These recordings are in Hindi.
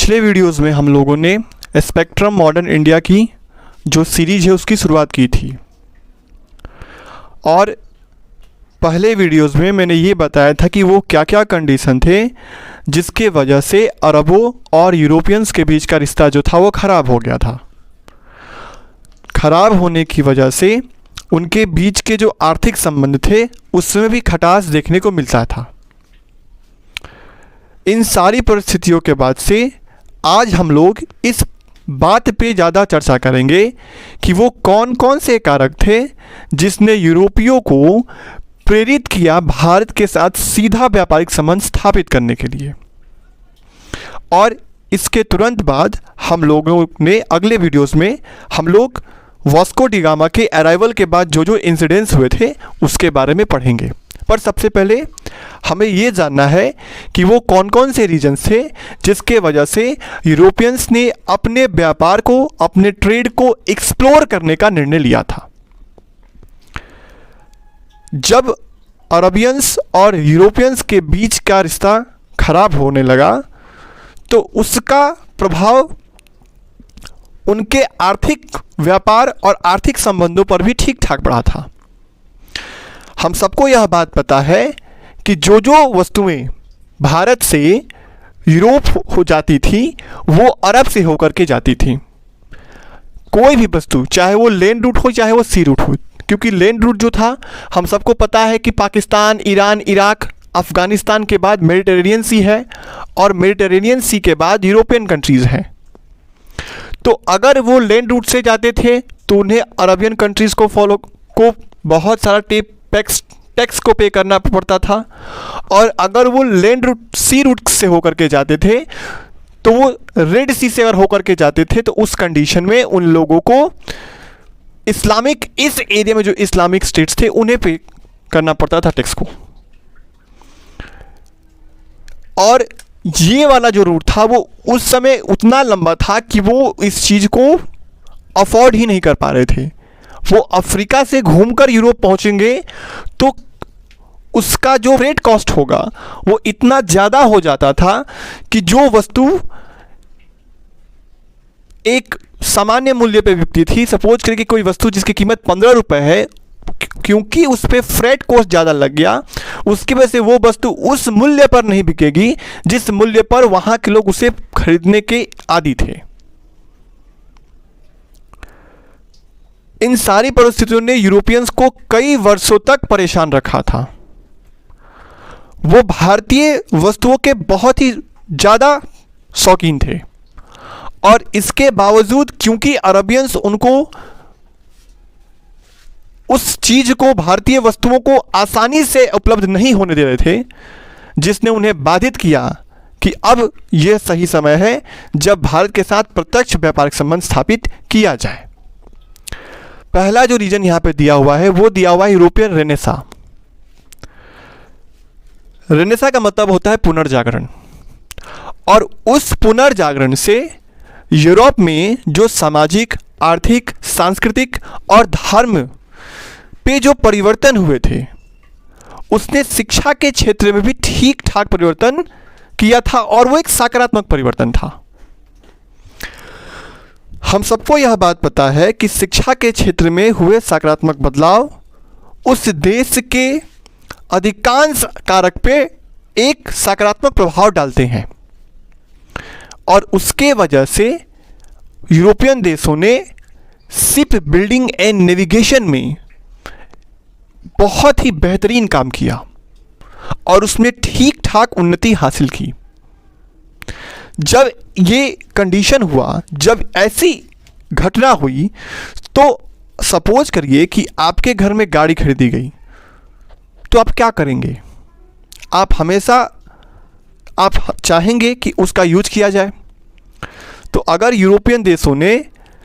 पिछले वीडियोस में हम लोगों ने स्पेक्ट्रम मॉडर्न इंडिया की जो सीरीज है उसकी शुरुआत की थी और पहले वीडियोस में मैंने ये बताया था कि वो क्या क्या कंडीशन थे जिसके वजह से अरबों और यूरोपियंस के बीच का रिश्ता जो था वो ख़राब हो गया था। ख़राब होने की वजह से उनके बीच के जो आर्थिक संबंध थे उसमें भी खटास देखने को मिलता था। इन सारी परिस्थितियों के बाद से आज हम लोग इस बात पे ज़्यादा चर्चा करेंगे कि वो कौन कौन से कारक थे जिसने यूरोपियों को प्रेरित किया भारत के साथ सीधा व्यापारिक संबंध स्थापित करने के लिए। और इसके तुरंत बाद हम लोगों ने अगले वीडियोस में हम लोग वास्को डी गामा के अराइवल के बाद जो जो इंसिडेंट्स हुए थे उसके बारे में पढ़ेंगे। पर सबसे पहले हमें ये जानना है कि वो कौन कौन से रीजन्स थे जिसके वजह से यूरोपियंस ने अपने व्यापार को, अपने ट्रेड को एक्सप्लोर करने का निर्णय लिया था। जब अरबियंस और यूरोपियंस के बीच का रिश्ता खराब होने लगा तो उसका प्रभाव उनके आर्थिक व्यापार और आर्थिक संबंधों पर भी ठीक ठाक पड़ा था। हम सबको यह बात पता है कि जो जो वस्तुएं भारत से यूरोप हो जाती थी वो अरब से होकर के जाती थी। कोई भी वस्तु, चाहे वो लैंड रूट हो चाहे वो सी रूट हो, क्योंकि लैंड रूट जो था हम सबको पता है कि पाकिस्तान, ईरान, इराक, अफ़गानिस्तान के बाद मेडिटेरेनियन सी है और मेडिटेरेनियन सी के बाद यूरोपियन कंट्रीज़ हैं। तो अगर वो लैंड रूट से जाते थे तो उन्हें अरबियन कंट्रीज़ को बहुत सारा टैक्स को पे करना पड़ता था, और अगर वो लैंड रूट सी रूट से होकर के जाते थे तो वो रेड सी से अगर होकर के जाते थे तो उस कंडीशन में उन लोगों को इस्लामिक, इस एरिया में जो इस्लामिक स्टेट्स थे उन्हें पे करना पड़ता था टैक्स को। और ये वाला जो रूट था वो उस समय उतना लंबा था कि वो इस चीज़ को अफोर्ड ही नहीं कर पा रहे थे। वो अफ्रीका से घूमकर यूरोप पहुंचेंगे तो उसका जो रेट कॉस्ट होगा वो इतना ज़्यादा हो जाता था कि जो वस्तु एक सामान्य मूल्य पे बिकती थी, सपोज करके कोई वस्तु जिसकी कीमत 15 रुपये है, क्योंकि उस पर फ्रेट कॉस्ट ज़्यादा लग गया उसकी वजह से वो वस्तु उस मूल्य पर नहीं बिकेगी जिस मूल्य पर वहाँ के लोग उसे खरीदने के आदी थे। इन सारी परिस्थितियों ने यूरोपियंस को कई वर्षों तक परेशान रखा था। वो भारतीय वस्तुओं के बहुत ही ज़्यादा शौकीन थे और इसके बावजूद क्योंकि अरबियंस उनको उस चीज़ को, भारतीय वस्तुओं को आसानी से उपलब्ध नहीं होने दे रहे थे, जिसने उन्हें बाधित किया कि अब यह सही समय है जब भारत के साथ प्रत्यक्ष व्यापारिक संबंध स्थापित किया जाए। पहला जो रीजन यहाँ पे दिया हुआ है वो दिया हुआ है यूरोपियन रेनेसा। रेनेसा का मतलब होता है पुनर्जागरण, और उस पुनर्जागरण से यूरोप में जो सामाजिक, आर्थिक, सांस्कृतिक और धर्म पे जो परिवर्तन हुए थे उसने शिक्षा के क्षेत्र में भी ठीक ठाक परिवर्तन किया था और वो एक सकारात्मक परिवर्तन था। हम सबको यह बात पता है कि शिक्षा के क्षेत्र में हुए सकारात्मक बदलाव उस देश के अधिकांश कारक पे एक सकारात्मक प्रभाव डालते हैं, और उसके वजह से यूरोपियन देशों ने शिप बिल्डिंग एंड नेविगेशन में बहुत ही बेहतरीन काम किया और उसमें ठीक ठाक उन्नति हासिल की। जब ये कंडीशन हुआ, जब ऐसी घटना हुई, तो सपोज करिए कि आपके घर में गाड़ी खरीदी गई तो आप क्या करेंगे? आप चाहेंगे कि उसका यूज किया जाए। तो अगर यूरोपियन देशों ने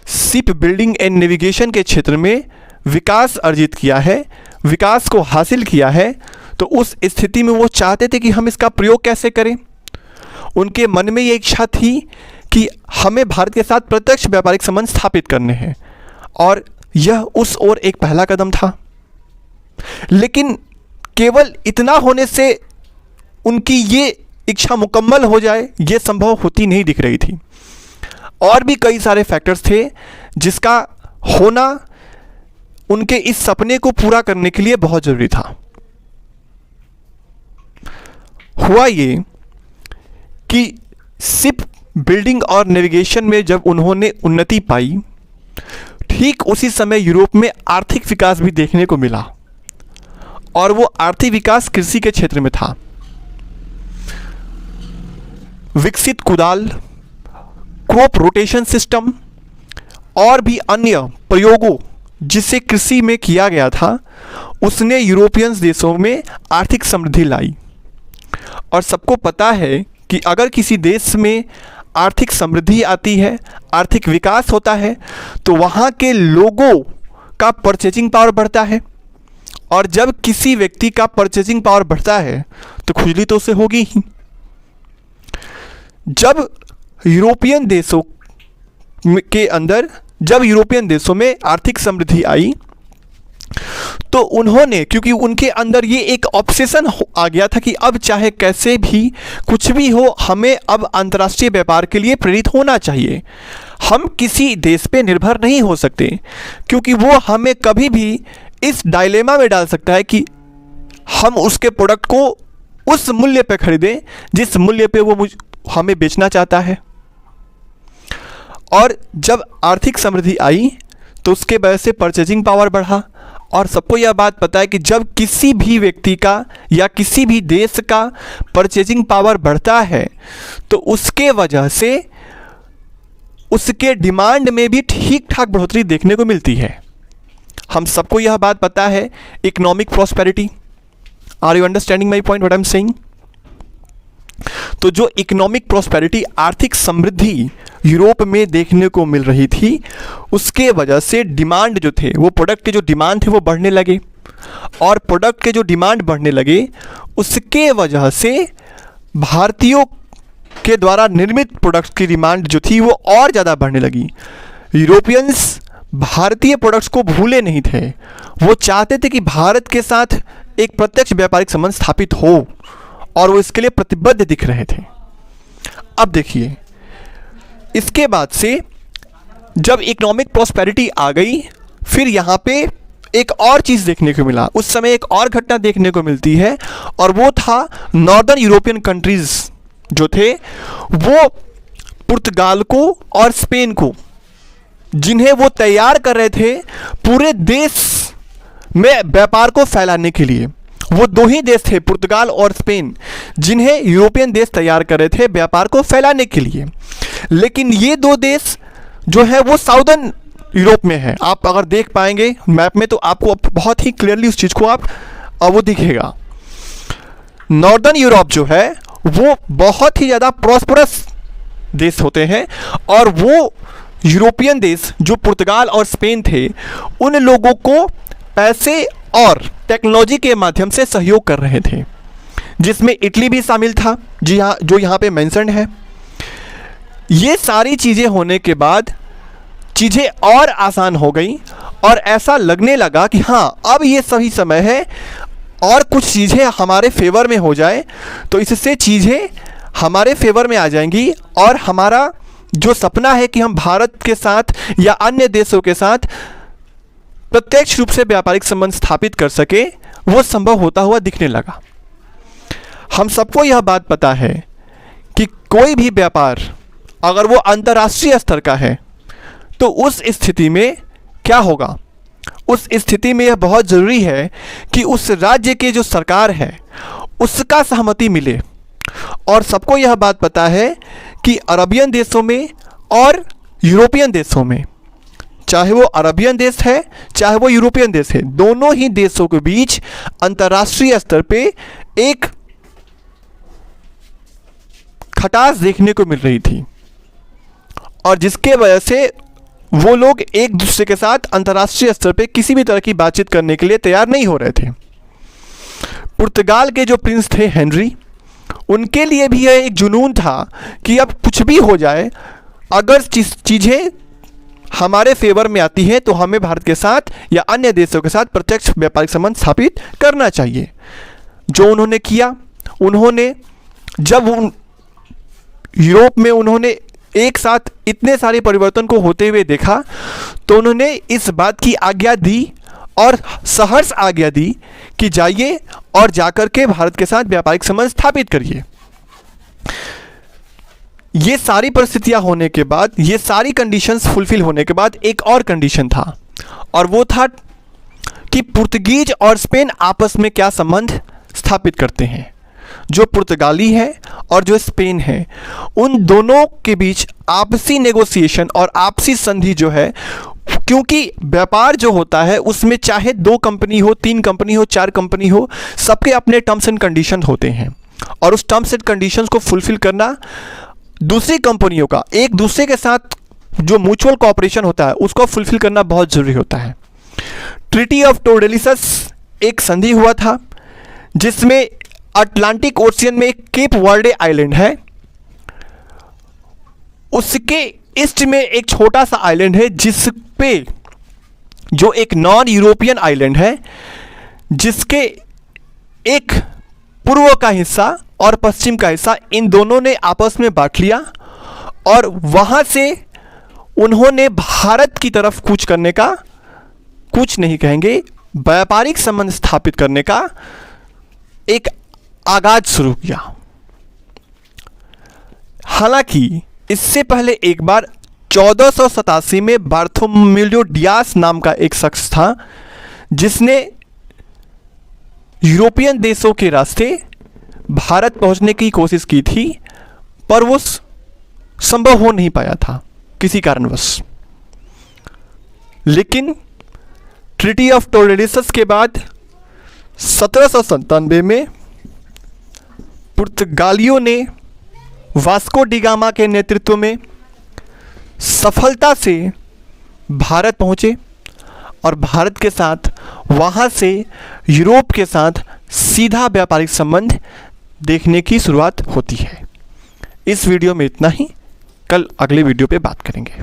शिप बिल्डिंग एंड नेविगेशन के क्षेत्र में विकास अर्जित किया है, विकास को हासिल किया है, तो उस स्थिति में वो चाहते थे कि हम इसका प्रयोग कैसे करें। उनके मन में ये इच्छा थी कि हमें भारत के साथ प्रत्यक्ष व्यापारिक संबंध स्थापित करने हैं, और यह उस ओर एक पहला कदम था। लेकिन केवल इतना होने से उनकी ये इच्छा मुकम्मल हो जाए ये संभव होती नहीं दिख रही थी। और भी कई सारे फैक्टर्स थे जिसका होना उनके इस सपने को पूरा करने के लिए बहुत ज़रूरी था। हुआ ये कि शिप बिल्डिंग और नेविगेशन में जब उन्होंने उन्नति पाई, ठीक उसी समय यूरोप में आर्थिक विकास भी देखने को मिला, और वो आर्थिक विकास कृषि के क्षेत्र में था। विकसित कुदाल, क्रॉप रोटेशन सिस्टम और भी अन्य प्रयोगों जिसे कृषि में किया गया था, उसने यूरोपियन देशों में आर्थिक समृद्धि लाई। और सबको पता है कि अगर किसी देश में आर्थिक समृद्धि आती है, आर्थिक विकास होता है, तो वहाँ के लोगों का परचेजिंग पावर बढ़ता है, और जब किसी व्यक्ति का परचेजिंग पावर बढ़ता है तो खुजली तो उसे होगी ही। जब यूरोपियन देशों में आर्थिक समृद्धि आई, तो उन्होंने, क्योंकि उनके अंदर ये एक ऑब्सेशन आ गया था कि अब चाहे कैसे भी कुछ भी हो, हमें अब अंतर्राष्ट्रीय व्यापार के लिए प्रेरित होना चाहिए। हम किसी देश पे निर्भर नहीं हो सकते, क्योंकि वो हमें कभी भी इस डायलेमा में डाल सकता है कि हम उसके प्रोडक्ट को उस मूल्य पे खरीदें जिस मूल्य पे वो हमें बेचना चाहता है। और जब आर्थिक समृद्धि आई तो उसके वजह से परचेजिंग पावर बढ़ा, और सबको यह बात पता है कि जब किसी भी व्यक्ति का या किसी भी देश का परचेजिंग पावर बढ़ता है तो उसके वजह से उसके डिमांड में भी ठीक ठाक बढ़ोतरी देखने को मिलती है। हम सबको यह बात पता है, economic prosperity. Are you understanding my point, what I am saying? तो जो इकोनॉमिक प्रॉस्पेरिटी, आर्थिक समृद्धि यूरोप में देखने को मिल रही थी, उसके वजह से डिमांड जो थे, वो प्रोडक्ट के जो डिमांड थे वो बढ़ने लगे, और प्रोडक्ट के जो डिमांड बढ़ने लगे उसके वजह से भारतीयों के द्वारा निर्मित प्रोडक्ट्स की डिमांड जो थी वो और ज़्यादा बढ़ने लगी। यूरोपियंस भारतीय प्रोडक्ट्स को भूले नहीं थे, वो चाहते थे कि भारत के साथ एक प्रत्यक्ष व्यापारिक संबंध स्थापित हो, और वो इसके लिए प्रतिबद्ध दिख रहे थे। अब देखिए, इसके बाद से जब इकोनॉमिक प्रॉस्पेरिटी आ गई, फिर यहाँ पे एक और चीज़ देखने को मिला। उस समय एक और घटना देखने को मिलती है, और वो था नॉर्दर्न यूरोपियन कंट्रीज़ जो थे वो पुर्तगाल को और स्पेन को, जिन्हें वो तैयार कर रहे थे पूरे देश में व्यापार को फैलाने के लिए। वो दो ही देश थे, पुर्तगाल और स्पेन, जिन्हें यूरोपियन देश तैयार कर रहे थे व्यापार को फैलाने के लिए। लेकिन ये दो देश जो है वो साउदर्न यूरोप में है। आप अगर देख पाएंगे मैप में तो आपको बहुत ही क्लियरली उस चीज़ को वो दिखेगा। नॉर्दर्न यूरोप जो है वो बहुत ही ज़्यादा प्रॉस्परस देश होते हैं, और वो यूरोपियन देश जो पुर्तगाल और स्पेन थे, उन लोगों को पैसे और टेक्नोलॉजी के माध्यम से सहयोग कर रहे थे, जिसमें इटली भी शामिल था, जी हाँ, जो यहाँ पे मेंशन्ड है। ये सारी चीज़ें होने के बाद चीज़ें और आसान हो गई, और ऐसा लगने लगा कि हाँ, अब ये सही समय है और कुछ चीज़ें हमारे फेवर में हो जाए, तो इससे चीज़ें हमारे फेवर में आ जाएंगी, और हमारा जो सपना है कि हम भारत के साथ या अन्य देशों के साथ प्रत्यक्ष रूप से व्यापारिक संबंध स्थापित कर सके, वो संभव होता हुआ दिखने लगा। हम सबको यह बात पता है कि कोई भी व्यापार अगर वो अंतर्राष्ट्रीय स्तर का है तो उस स्थिति में क्या होगा? उस स्थिति में यह बहुत ज़रूरी है कि उस राज्य के जो सरकार है उसका सहमति मिले। और सबको यह बात पता है कि अरबियन देशों में और यूरोपियन देशों में, चाहे वो अरबियन देश है चाहे वो यूरोपियन देश है, दोनों ही देशों के बीच अंतर्राष्ट्रीय स्तर पे एक खटास देखने को मिल रही थी, और जिसके वजह से वो लोग एक दूसरे के साथ अंतर्राष्ट्रीय स्तर पे किसी भी तरह की बातचीत करने के लिए तैयार नहीं हो रहे थे। पुर्तगाल के जो प्रिंस थे हेनरी, उनके लिए भी यह एक जुनून था कि अब कुछ भी हो जाए, अगर चीज़ें हमारे फेवर में आती है तो हमें भारत के साथ या अन्य देशों के साथ प्रत्यक्ष व्यापारिक संबंध स्थापित करना चाहिए। जो उन्होंने किया, उन्होंने जब यूरोप में उन्होंने एक साथ इतने सारे परिवर्तन को होते हुए देखा तो उन्होंने इस बात की आज्ञा दी और सहर्ष आज्ञा दी कि जाइए और जाकर के भारत के साथ व्यापारिक संबंध स्थापित करिए। ये सारी परिस्थितियां होने के बाद, ये सारी कंडीशंस फुलफिल होने के बाद एक और कंडीशन था, और वो था कि पुर्तगीज और स्पेन आपस में क्या संबंध स्थापित करते हैं। जो पुर्तगाली है और जो स्पेन है, उन दोनों के बीच आपसी नेगोशिएशन और आपसी संधि जो है, क्योंकि व्यापार जो होता है उसमें चाहे 2 कंपनी हो, 3 कंपनी हो, 4 कंपनी हो, सबके अपने टर्म्स एंड कंडीशन होते हैं, और उस टर्म्स एंड कंडीशंस को फुलफिल करना दूसरी कंपनियों का एक दूसरे के साथ जो म्यूचुअल कोऑपरेशन होता है उसको फुलफिल करना बहुत जरूरी होता है। ट्रीटी ऑफ टोरडेलियस एक संधि हुआ था जिसमें अटलांटिक ओशियन में एक केप वर्डे आइलैंड है, उसके ईस्ट में एक छोटा सा आइलैंड है जिस पे जो एक नॉन यूरोपियन आइलैंड है, जिसके एक पूर्व का हिस्सा और पश्चिम का हिस्सा इन दोनों ने आपस में बांट लिया, और वहां से उन्होंने भारत की तरफ कूच करने का, कुछ नहीं कहेंगे, व्यापारिक संबंध स्थापित करने का एक आगाज शुरू किया। हालांकि इससे पहले एक बार 1487 में बार्थोलोमेव डियास नाम का एक शख्स था जिसने यूरोपियन देशों के रास्ते भारत पहुंचने की कोशिश की थी, पर वो संभव हो नहीं पाया था किसी कारणवश। लेकिन ट्रीटी ऑफ टोरडेलियस के बाद 1797 में पुर्तगालियों ने वास्को डी गामा के नेतृत्व में सफलता से भारत पहुंचे और भारत के साथ वहां से यूरोप के साथ सीधा व्यापारिक संबंध देखने की शुरुआत होती है। इस वीडियो में इतना ही, कल अगले वीडियो पे बात करेंगे।